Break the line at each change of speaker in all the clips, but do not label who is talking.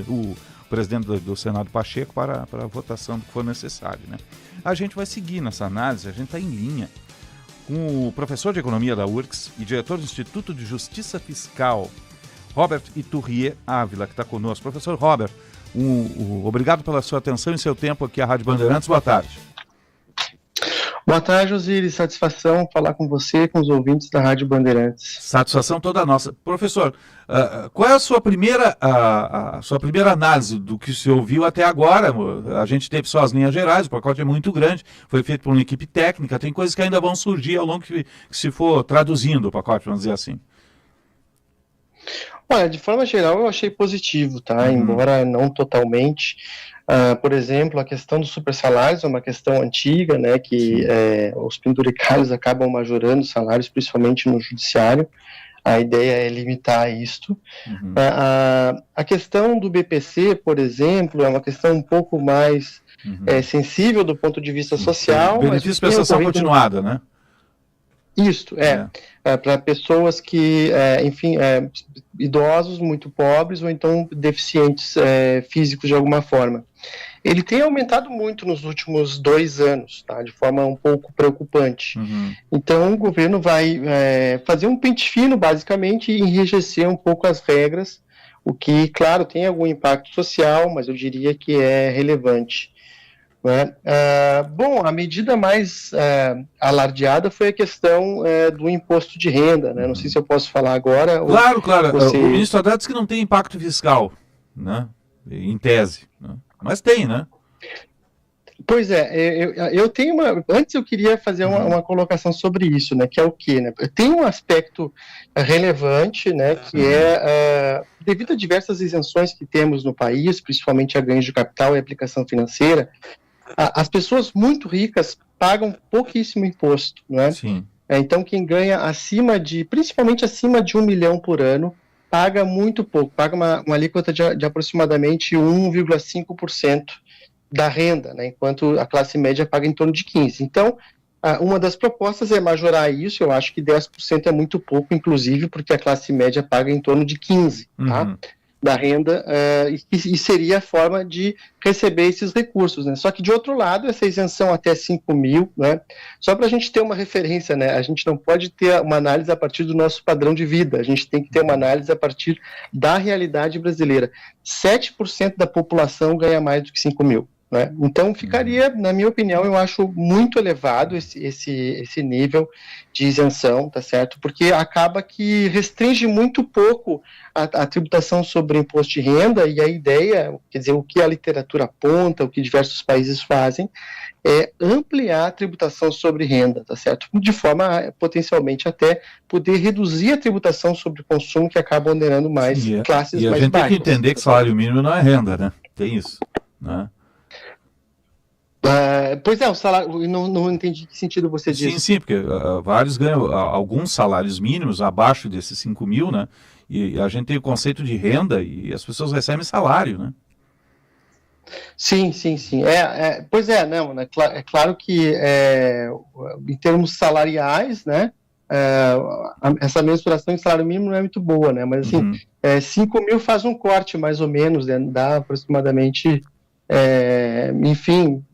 o presidente do Senado Pacheco para a votação do que for necessário, né? A gente vai seguir nessa análise, a gente está em linha com o professor de Economia da URGS e diretor do Instituto de Justiça Fiscal, Robert Iturrier Ávila, que está conosco. Professor Robert, obrigado pela sua atenção e seu tempo aqui à Rádio Bandeirantes. Boa tarde.
Boa tarde, Osiris. Satisfação falar com você, com os ouvintes da Rádio Bandeirantes.
Satisfação toda nossa. Professor, qual é a sua primeira análise do que se ouviu até agora? A gente teve só as linhas gerais, o pacote é muito grande, foi feito por uma equipe técnica, tem coisas que ainda vão surgir ao longo que se for traduzindo o pacote, vamos dizer assim.
Olha, de forma geral eu achei positivo, tá? Embora não totalmente. Por exemplo, a questão dos supersalários é uma questão antiga, né, que os penduricários acabam majorando salários, principalmente no judiciário. A ideia é limitar isto. A questão do BPC, por exemplo, é uma questão um pouco mais sensível do ponto de vista social.
Benefício de prestação continuada, né?
Isto, para pessoas que, idosos, muito pobres ou então deficientes físicos de alguma forma. Ele tem aumentado muito nos últimos 2 anos, tá? De forma um pouco preocupante. Então, o governo vai fazer um pente fino, basicamente, e enrijecer um pouco as regras, o que, claro, tem algum impacto social, mas eu diria que é relevante. Né? Bom, a medida mais alardeada foi a questão do imposto de renda, né? Não sei se eu posso falar agora.
Claro. O ministro Haddad disse que não tem impacto fiscal, né? Em tese, né? Mas tem, né?
Pois eu tenho Antes eu queria fazer uma colocação sobre isso, né? Que é o quê, né? Tem um aspecto relevante, né? Que devido a diversas isenções que temos no país, principalmente a ganhos de capital e aplicação financeira, as pessoas muito ricas pagam pouquíssimo imposto, né?
Sim.
Então, quem ganha principalmente acima de 1 milhão por ano, paga muito pouco, paga uma alíquota de aproximadamente 1,5% da renda, né? Enquanto a classe média paga em torno de 15%. Então, uma das propostas é majorar isso, eu acho que 10% é muito pouco, inclusive, porque a classe média paga em torno de 15%, tá? Da renda, e seria a forma de receber esses recursos, né? Só que, de outro lado, essa isenção até 5 mil, né? Só para a gente ter uma referência, né? A gente não pode ter uma análise a partir do nosso padrão de vida, a gente tem que ter uma análise a partir da realidade brasileira. 7% da população ganha mais do que 5 mil. Né? Então ficaria, na minha opinião, eu acho muito elevado esse nível de isenção, tá certo? Porque acaba que restringe muito pouco a tributação sobre imposto de renda, e a ideia, quer dizer, o que a literatura aponta, o que diversos países fazem, é ampliar a tributação sobre renda, tá certo? De forma potencialmente até poder reduzir a tributação sobre o consumo, que acaba onerando mais classes mais baixas.
E a gente tem que entender que salário mínimo não é renda, né? Tem isso, né?
Pois é, o salário, não entendi que sentido você diz.
Sim, porque vários ganham alguns salários mínimos abaixo desses 5 mil, né? E a gente tem o conceito de renda e as pessoas recebem salário, né?
Sim. Pois é, não, né? É claro que em termos salariais, né? Essa mensuração em salário mínimo não é muito boa, né? Mas assim, 5 mil faz um corte mais ou menos, né? Dá aproximadamente, enfim,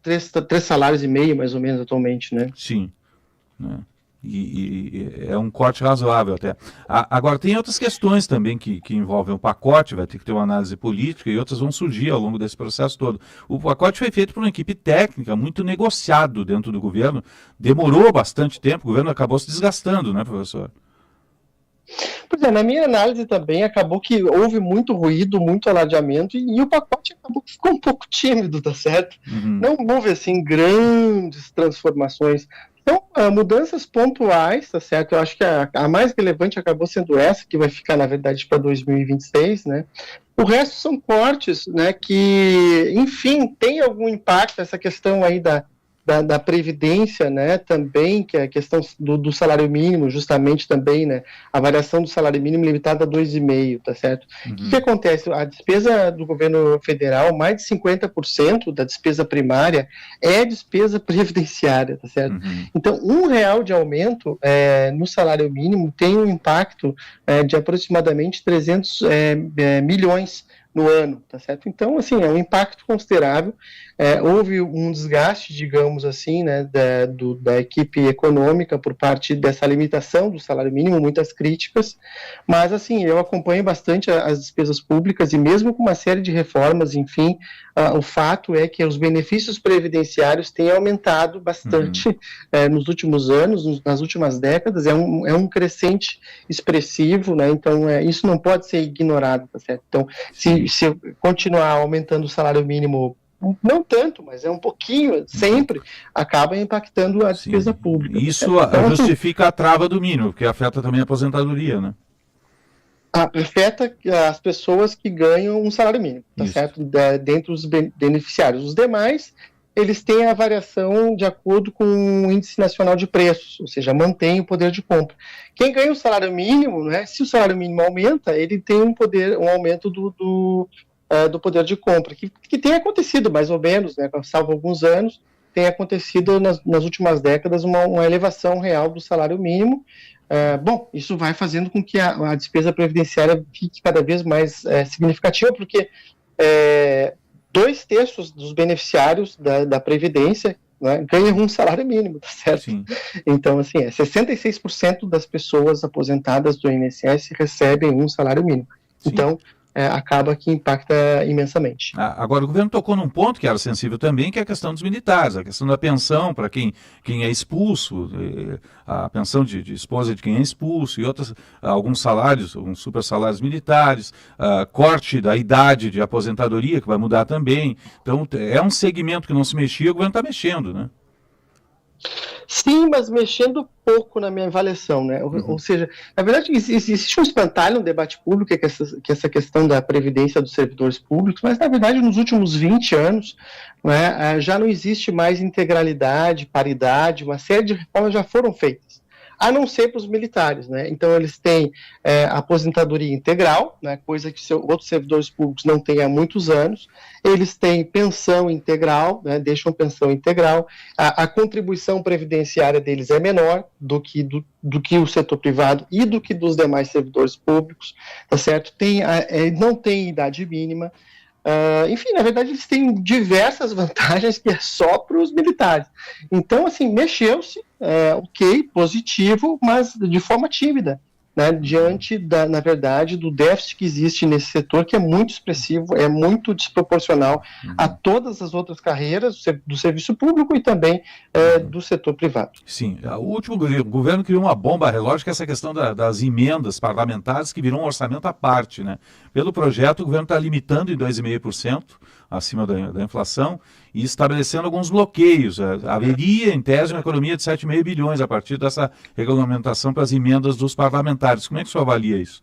3 salários e meio, mais ou menos, atualmente, né?
Sim. Né? E é um corte razoável até. Agora, tem outras questões também que envolvem o pacote, vai ter que ter uma análise política e outras vão surgir ao longo desse processo todo. O pacote foi feito por uma equipe técnica, muito negociado dentro do governo, demorou bastante tempo, o governo acabou se desgastando, né, professor?
Pois é, na minha análise também acabou que houve muito ruído, muito alardeamento, e o pacote acabou que ficou um pouco tímido, tá certo? Não houve, assim, grandes transformações. Então, mudanças pontuais, tá certo? Eu acho que a mais relevante acabou sendo essa, que vai ficar, na verdade, para 2026, né? O resto são cortes, né, que, enfim, tem algum impacto, essa questão aí da Previdência, né, também, que é a questão do salário mínimo, justamente também, né, a variação do salário mínimo limitada a 2,5%, tá certo? O que acontece? A despesa do governo federal, mais de 50% da despesa primária é despesa previdenciária, tá certo? Então, R$ 1 de aumento no salário mínimo tem um impacto de aproximadamente 300 milhões no ano, tá certo? Então, assim, é um impacto considerável. Houve um desgaste, digamos assim, né, da equipe econômica por parte dessa limitação do salário mínimo, muitas críticas, mas, assim, eu acompanho bastante as despesas públicas e mesmo com uma série de reformas, enfim, o fato é que os benefícios previdenciários têm aumentado bastante nos últimos anos, nas últimas décadas, é um crescente expressivo, né? Então isso não pode ser ignorado, tá certo? Então, se continuar aumentando o salário mínimo, não tanto, mas é um pouquinho, sempre, acaba impactando a despesa pública.
Isso então, justifica a trava do mínimo, porque afeta também a aposentadoria, né?
Afeta as pessoas que ganham um salário mínimo, tá certo? Dentro dos beneficiários. Os demais, eles têm a variação de acordo com o Índice Nacional de Preços, ou seja, mantém o poder de compra. Quem ganha o salário mínimo, né, se o salário mínimo aumenta, ele tem um aumento do poder de compra, que tem acontecido mais ou menos, né, salvo alguns anos, tem acontecido nas últimas décadas uma elevação real do salário mínimo. Bom, isso vai fazendo com que a despesa previdenciária fique cada vez mais significativa, porque 2/3 dos beneficiários da Previdência, né, ganham um salário mínimo, tá certo? Sim. Então, assim, 66% das pessoas aposentadas do INSS recebem um salário mínimo. Sim. Então, acaba que impacta imensamente.
Agora, o governo tocou num ponto que era sensível também, que é a questão dos militares, a questão da pensão para quem é expulso, a pensão de esposa de quem é expulso e alguns salários, alguns super salários militares, corte da idade de aposentadoria, que vai mudar também. Então, é um segmento que não se mexia, o governo está mexendo, né?
Sim, mas mexendo pouco na minha avaliação, né? Ou seja, na verdade, existe um espantalho no debate público, que é essa questão da previdência dos servidores públicos, mas, na verdade, nos últimos 20 anos, né, já não existe mais integralidade, paridade, uma série de reformas já foram feitas, a não ser para os militares, né? Então, eles têm aposentadoria integral, né, coisa que outros servidores públicos não têm há muitos anos. Eles têm pensão integral, né, deixam pensão integral. A contribuição previdenciária deles é menor do que o setor privado e do que dos demais servidores públicos, tá certo? Não tem idade mínima. Enfim, na verdade, eles têm diversas vantagens que é só para os militares. Então, assim, mexeu-se, ok, positivo, mas de forma tímida, né, diante, na verdade, do déficit que existe nesse setor, que é muito expressivo, é muito desproporcional a todas as outras carreiras do serviço público e também do setor privado.
Sim, o último governo criou uma bomba relógio, que é essa questão das emendas parlamentares, que virou um orçamento à parte, né? Pelo projeto, o governo está limitando em 2,5%, acima da inflação, e estabelecendo alguns bloqueios. Haveria, em tese, uma economia de 7,5 bilhões a partir dessa regulamentação para as emendas dos parlamentares. Como é que o senhor avalia isso?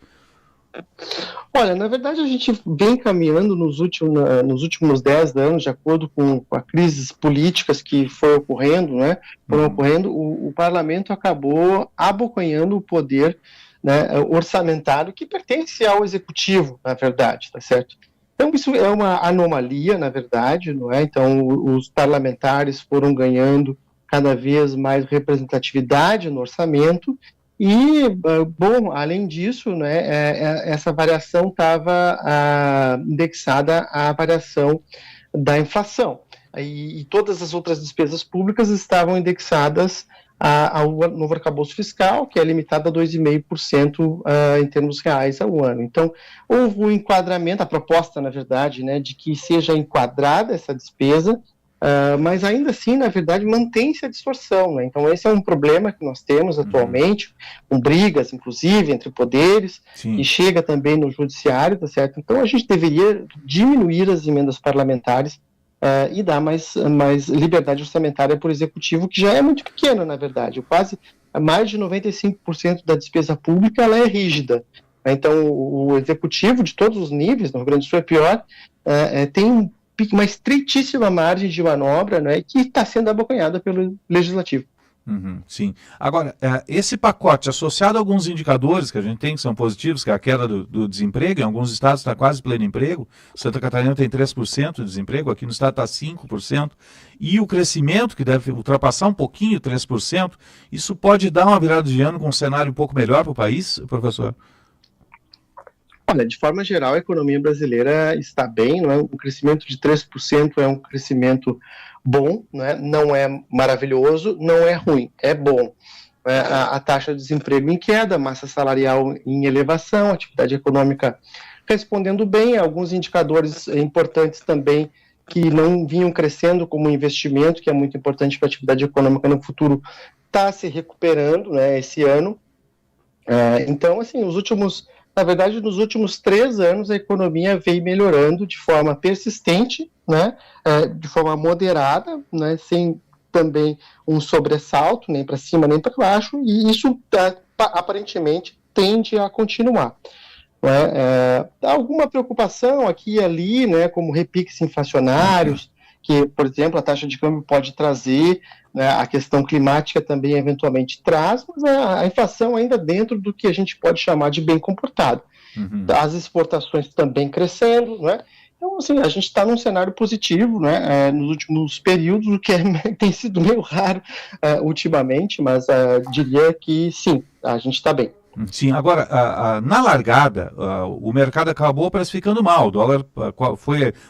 Olha, na verdade, a gente vem caminhando nos últimos 10 anos, de acordo com as crises políticas que foram ocorrendo, né? O parlamento acabou abocanhando o poder, né, orçamentário que pertence ao executivo, na verdade, tá certo? Então, isso é uma anomalia, na verdade, não é? Então, os parlamentares foram ganhando cada vez mais representatividade no orçamento e, bom, além disso, né, essa variação estava indexada à variação da inflação. E todas as outras despesas públicas estavam indexadas ao novo arcabouço fiscal, que é limitado a 2,5% em termos reais ao ano. Então, houve um enquadramento, a proposta, na verdade, né, de que seja enquadrada essa despesa, mas ainda assim, na verdade, mantém-se a distorção, né? Então, esse é um problema que nós temos atualmente, com brigas, inclusive, entre poderes, Sim. e chega também no judiciário, tá certo? Então, a gente deveria diminuir as emendas parlamentares e dar mais liberdade orçamentária para o executivo, que já é muito pequeno, na verdade. Mais de 95% da despesa pública ela é rígida. Então, o executivo de todos os níveis, no Rio Grande do Sul é pior, tem uma estreitíssima margem de manobra, né, que está sendo abocanhada pelo Legislativo.
Sim. Agora, esse pacote associado a alguns indicadores que a gente tem que são positivos, que é a queda do desemprego, em alguns estados está quase pleno emprego, Santa Catarina tem 3% de desemprego, aqui no estado está 5%, e o crescimento, que deve ultrapassar um pouquinho 3%, isso pode dar uma virada de ano com um cenário um pouco melhor para o país, professor?
Olha, de forma geral, a economia brasileira está bem, não é? O crescimento de 3% é um crescimento bom, não é maravilhoso, não é ruim, é bom. A taxa de desemprego em queda, massa salarial em elevação, atividade econômica respondendo bem, alguns indicadores importantes também que não vinham crescendo, como o investimento, que é muito importante para a atividade econômica no futuro, está se recuperando, né, esse ano. Então, assim, na verdade, nos últimos 3 anos, a economia veio melhorando de forma persistente, né, de forma moderada, né, sem também um sobressalto, nem para cima nem para baixo, e isso aparentemente tende a continuar. Alguma preocupação aqui e ali, né, como repiques inflacionários, que, por exemplo, a taxa de câmbio pode trazer, né, a questão climática também eventualmente traz, mas a inflação ainda dentro do que a gente pode chamar de bem comportado. As exportações também crescendo, né? Então, assim, a gente está num cenário positivo, né, nos últimos períodos, o que tem sido meio raro ultimamente, mas diria que sim, a gente está bem.
Sim, agora, na largada, o mercado acabou precificando mal, o dólar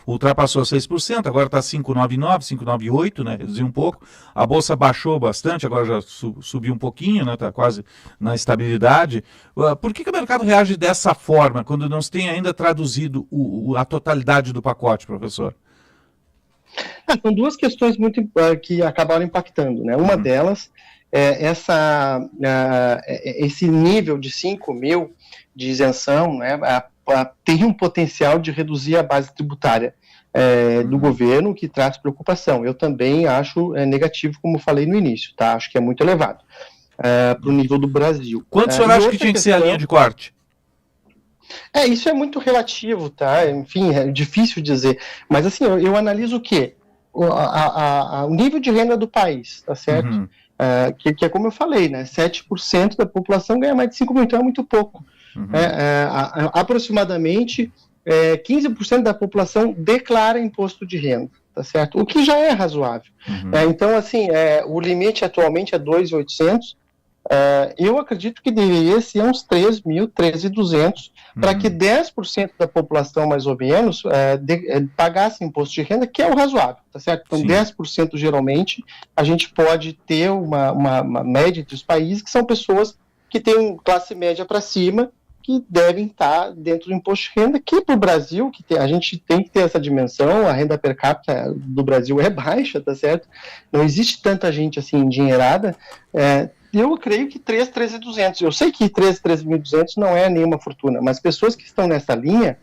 ultrapassou 6%, agora está 5,99, 5,98, né, reduziu um pouco, a bolsa baixou bastante, agora já subiu um pouquinho, né, está quase na estabilidade. Por que o mercado reage dessa forma, quando não se tem ainda traduzido a totalidade do pacote, professor?
São duas questões muito que acabaram impactando, né, uma delas esse nível de 5 mil de isenção, né, tem um potencial de reduzir a base tributária do governo, que traz preocupação. Eu também acho negativo, como falei no início, tá? Acho que é muito elevado para o nível do Brasil.
Quanto o senhor acha que tinha que ser a linha de corte?
Isso é muito relativo, tá? Enfim, é difícil dizer. Mas assim, eu analiso o quê? O nível de renda do país, tá certo? Que é como eu falei, né? 7% da população ganha mais de 5 mil, então é muito pouco. Aproximadamente 15% da população declara imposto de renda, tá certo? O que já é razoável. Então, assim, o limite atualmente é 2.800. Eu acredito que deveria ser uns 3.000, 13.200, para que 10% da população, mais ou menos, pagasse imposto de renda, que é o razoável, tá certo? Então, 10% geralmente, a gente pode ter uma média entre os países, que são pessoas que têm classe média para cima, que devem estar dentro do imposto de renda, que para o Brasil, a gente tem que ter essa dimensão, a renda per capita do Brasil é baixa, tá certo? Não existe tanta gente assim endinheirada. Eu creio que 13.200. Eu sei que 13.200 não é nenhuma fortuna, mas pessoas que estão nessa linha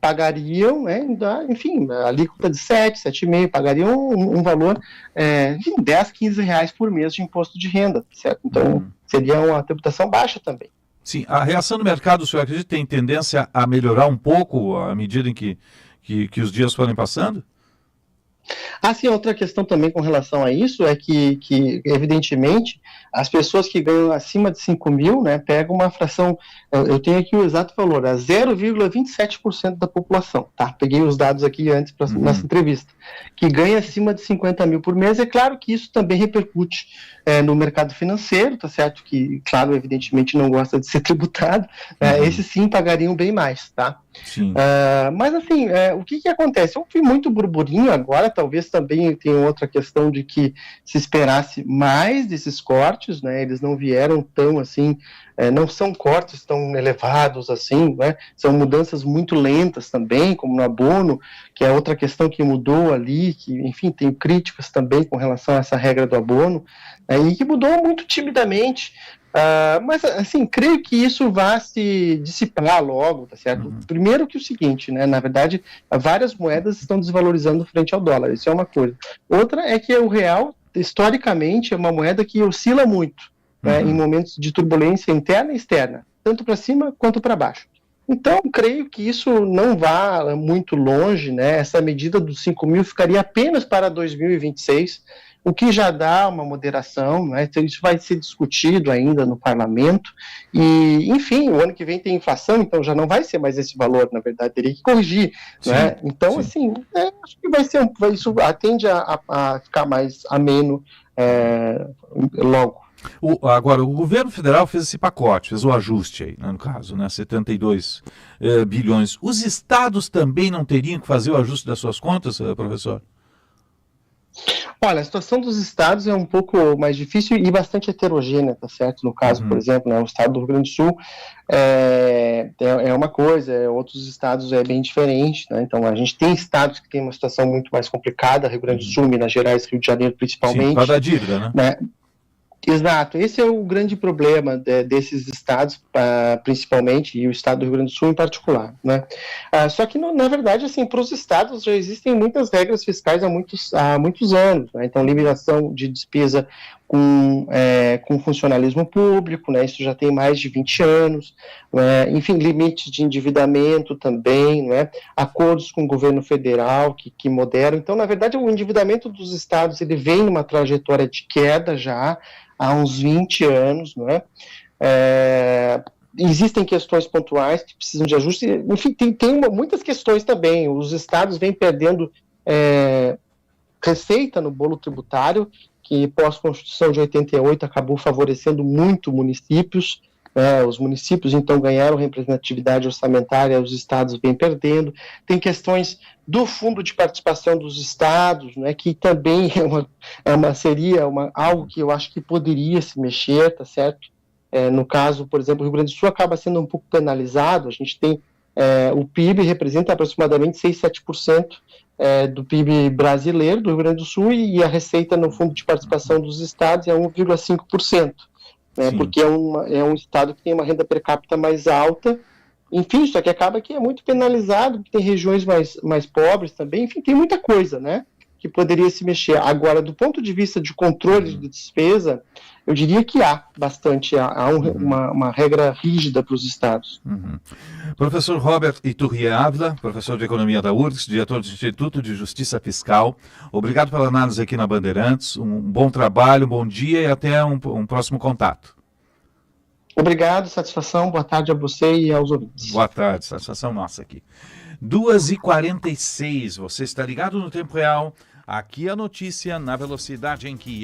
pagariam, né, enfim, a alíquota de 7, 7,5, pagariam um valor de 10, 15 reais por mês de imposto de renda, certo? Então, seria uma tributação baixa também.
Sim, a reação do mercado, o senhor acredita que tem tendência a melhorar um pouco à medida em que os dias forem passando?
Sim, outra questão também com relação a isso é que evidentemente, as pessoas que ganham acima de 5 mil, né, pegam uma fração, eu tenho aqui o exato valor, 0,27% da população, tá? Peguei os dados aqui antes para nossa entrevista, que ganha acima de 50 mil por mês. É claro que isso também repercute no mercado financeiro, tá certo? Que, claro, evidentemente não gosta de ser tributado, esses sim pagariam bem mais, tá?
Sim.
Mas assim, o que acontece? Eu vi muito burburinho agora, talvez também tenha outra questão de que se esperasse mais desses cortes, né? Eles não vieram tão assim, não são cortes tão elevados assim, né? São mudanças muito lentas também, como no abono, que é outra questão que mudou ali, que, enfim, tenho críticas também com relação a essa regra do abono, e que mudou muito timidamente. Mas, assim, creio que isso vai se dissipar logo, tá certo? Primeiro que o seguinte, né, na verdade, várias moedas estão desvalorizando frente ao dólar, isso é uma coisa. Outra é que o real, historicamente, é uma moeda que oscila muito, né, em momentos de turbulência interna e externa, tanto para cima quanto para baixo. Então, creio que isso não vá muito longe, né? Essa medida dos 5 mil ficaria apenas para 2026, o que já dá uma moderação, né? Então, isso vai ser discutido ainda no parlamento. E, enfim, o ano que vem tem inflação, então já não vai ser mais esse valor, na verdade, teria que corrigir, né? Então, assim, acho que vai ser, isso tende a ficar mais ameno logo.
Agora, o governo federal fez esse pacote, fez o ajuste aí, né, no caso, né, 72 bilhões. Os estados também não teriam que fazer o ajuste das suas contas, professor?
Olha, a situação dos estados é um pouco mais difícil e bastante heterogênea, tá certo? No caso, por exemplo, né, o estado do Rio Grande do Sul é uma coisa, outros estados é bem diferente, né? Então, a gente tem estados que têm uma situação muito mais complicada, Rio Grande do Sul, Minas Gerais, Rio de Janeiro, principalmente.
Sim, por causa da dívida, né?
Exato, esse é o grande problema desses estados, principalmente, e o estado do Rio Grande do Sul em particular, né? Só que, na verdade, assim, para os estados já existem muitas regras fiscais há muitos anos, né? Então, limitação de despesa com funcionalismo público, né? Isso já tem mais de 20 anos, né? Enfim, limite de endividamento também, né? Acordos com o governo federal que moderam. Então, na verdade, o endividamento dos estados ele vem numa trajetória de queda já há uns 20 anos, não é? Existem questões pontuais que precisam de ajuste, enfim, tem muitas questões também. Os estados vêm perdendo receita no bolo tributário, que pós-Constituição de 88 acabou favorecendo muito municípios, os municípios então ganharam representatividade orçamentária, os estados vêm perdendo. Tem questões do fundo de participação dos estados, né, que também seria algo que eu acho que poderia se mexer, tá certo? No caso, por exemplo, o Rio Grande do Sul acaba sendo um pouco penalizado. A gente tem o PIB representa aproximadamente 6, 7% do PIB brasileiro do Rio Grande do Sul, e a receita no fundo de participação dos estados é 1,5%. Porque é um estado que tem uma renda per capita mais alta, enfim, só que acaba que é muito penalizado, tem regiões mais pobres também, enfim, tem muita coisa, né, que poderia se mexer. Agora, do ponto de vista de controle de despesa, eu diria que há bastante, uma regra rígida para os estados.
Professor Robert Iturrie Ávila, professor de Economia da URGS, diretor do Instituto de Justiça Fiscal, obrigado pela análise aqui na Bandeirantes, um bom trabalho, um bom dia e até um próximo contato.
Obrigado, satisfação, boa tarde a você e aos ouvintes.
Boa tarde, satisfação nossa aqui. 2h46, você está ligado no tempo real, aqui a notícia na velocidade em que